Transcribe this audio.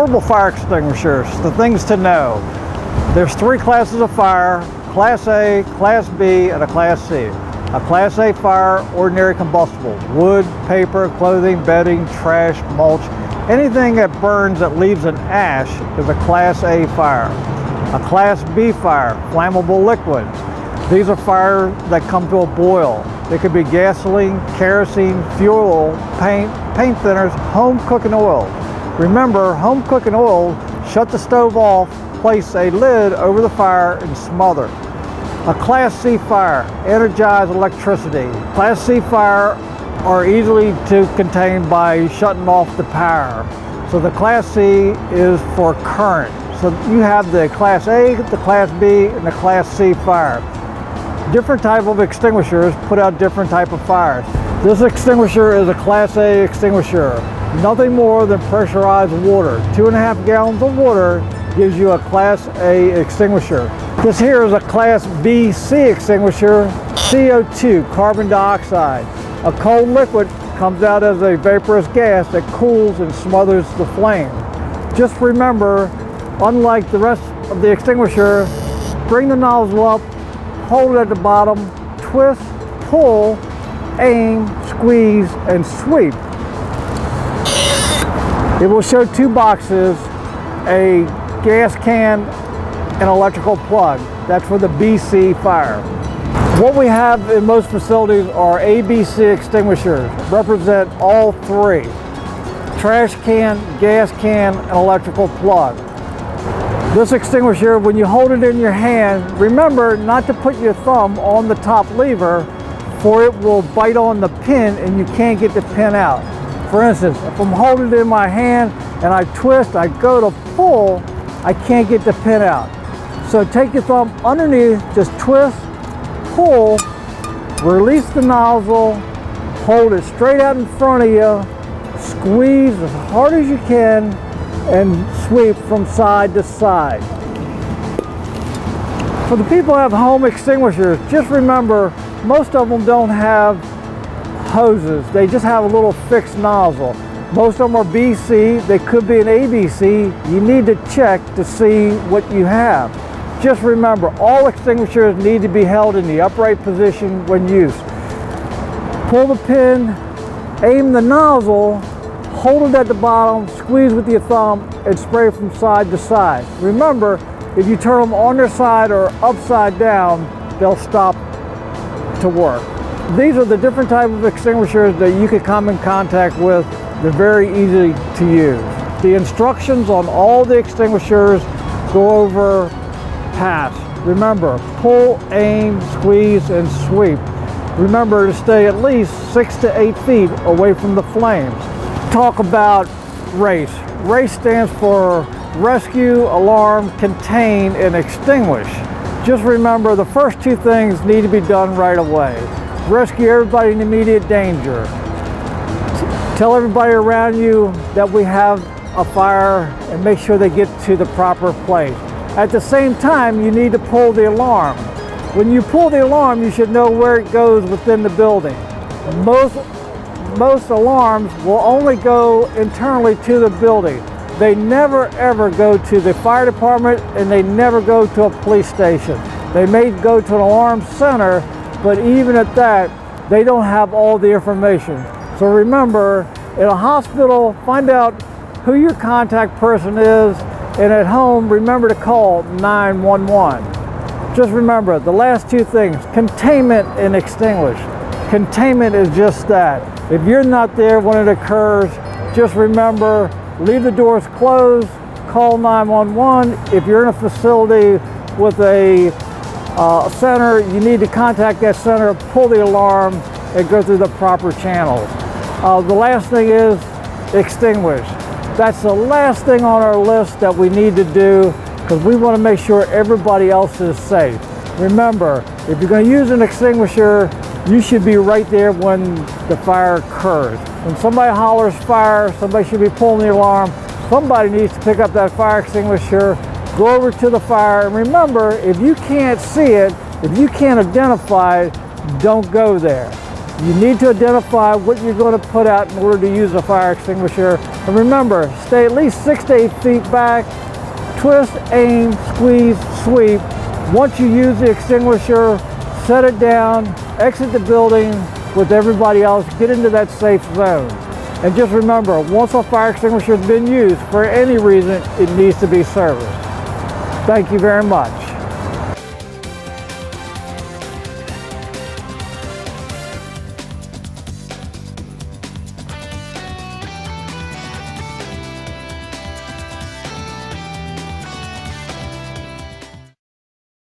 Portable fire extinguishers, the things to know. There's three classes of fire: Class A, Class B, and a Class C. A Class A fire, ordinary combustible, wood, paper, clothing, bedding, trash, mulch, anything that burns that leaves an ash is a Class A fire. A Class B fire, flammable liquids. These are fires that come to a boil. They could be gasoline, kerosene, fuel, paint thinners, home cooking oil. Remember, home cooking oil, shut the stove off, place a lid over the fire and smother. A Class C fire, energize electricity. Class C fire are easily to contain by shutting off the power. So the Class C is for current. So you have the Class A, the Class B, and the Class C fire. Different type of extinguishers put out different type of fires. This extinguisher is a Class A extinguisher. Nothing more than pressurized water. 2.5 gallons of water gives you a Class A extinguisher. This here is a Class BC extinguisher, CO2, carbon dioxide. A cold liquid comes out as a vaporous gas that cools and smothers the flame. Just remember, unlike the rest of the extinguisher, bring the nozzle up, hold it at the bottom, twist, pull, aim, squeeze, and sweep. It will show two boxes, a gas can, and electrical plug. That's for the BC fire. What we have in most facilities are ABC extinguishers, represent all three: trash can, gas can, and electrical plug. This extinguisher, when you hold it in your hand, remember not to put your thumb on the top lever, for it will bite on the pin and you can't get the pin out. For instance, if I'm holding it in my hand and I twist, I go to pull, I can't get the pin out. So take your thumb underneath, just twist, pull, release the nozzle, hold it straight out in front of you, squeeze as hard as you can, and sweep from side to side. For the people who have home extinguishers, just remember, most of them don't have hoses. They just have a little fixed nozzle. Most of them are BC, they could be an ABC. You need to check to see what you have. Just remember, all extinguishers need to be held in the upright position when used. Pull the pin, aim the nozzle, hold it at the bottom, squeeze with your thumb, and spray from side to side. Remember, if you turn them on their side or upside down, they'll stop to work. These are the different types of extinguishers that you could come in contact with. They're very easy to use. The instructions on all the extinguishers go over pass. Remember, pull, aim, squeeze, and sweep. Remember to stay at least 6 to 8 feet away from the flames. Talk about RACE. RACE stands for Rescue, Alarm, Contain, and Extinguish. Just remember, the first two things need to be done right away. Rescue everybody in immediate danger. Tell everybody around you that we have a fire and make sure they get to the proper place. At the same time, you need to pull the alarm. When you pull the alarm, you should know where it goes within the building. Most alarms will only go internally to the building. They never ever go to the fire department, and they never go to a police station. They may go to an alarm center, but even at that, they don't have all the information. So remember, in a hospital, find out who your contact person is, and at home, remember to call 911. Just remember, the last two things, containment and extinguish. Containment is just that. If you're not there when it occurs, just remember, leave the doors closed, call 911. If you're in a facility with a center, you need to contact that center, pull the alarm, and go through the proper channels. The last thing is extinguish. That's the last thing on our list that we need to do, because we want to make sure everybody else is safe. Remember, if you're going to use an extinguisher, you should be right there when the fire occurs. When somebody hollers fire, somebody should be pulling the alarm. Somebody needs to pick up that fire extinguisher, go over to the fire, and remember, if you can't see it, if you can't identify it, don't go there. You need to identify what you're going to put out in order to use a fire extinguisher. And remember, stay at least 6 to 8 feet back, twist, aim, squeeze, sweep. Once you use the extinguisher, set it down, exit the building with everybody else, get into that safe zone. And just remember, once a fire extinguisher has been used for any reason, it needs to be serviced. Thank you very much.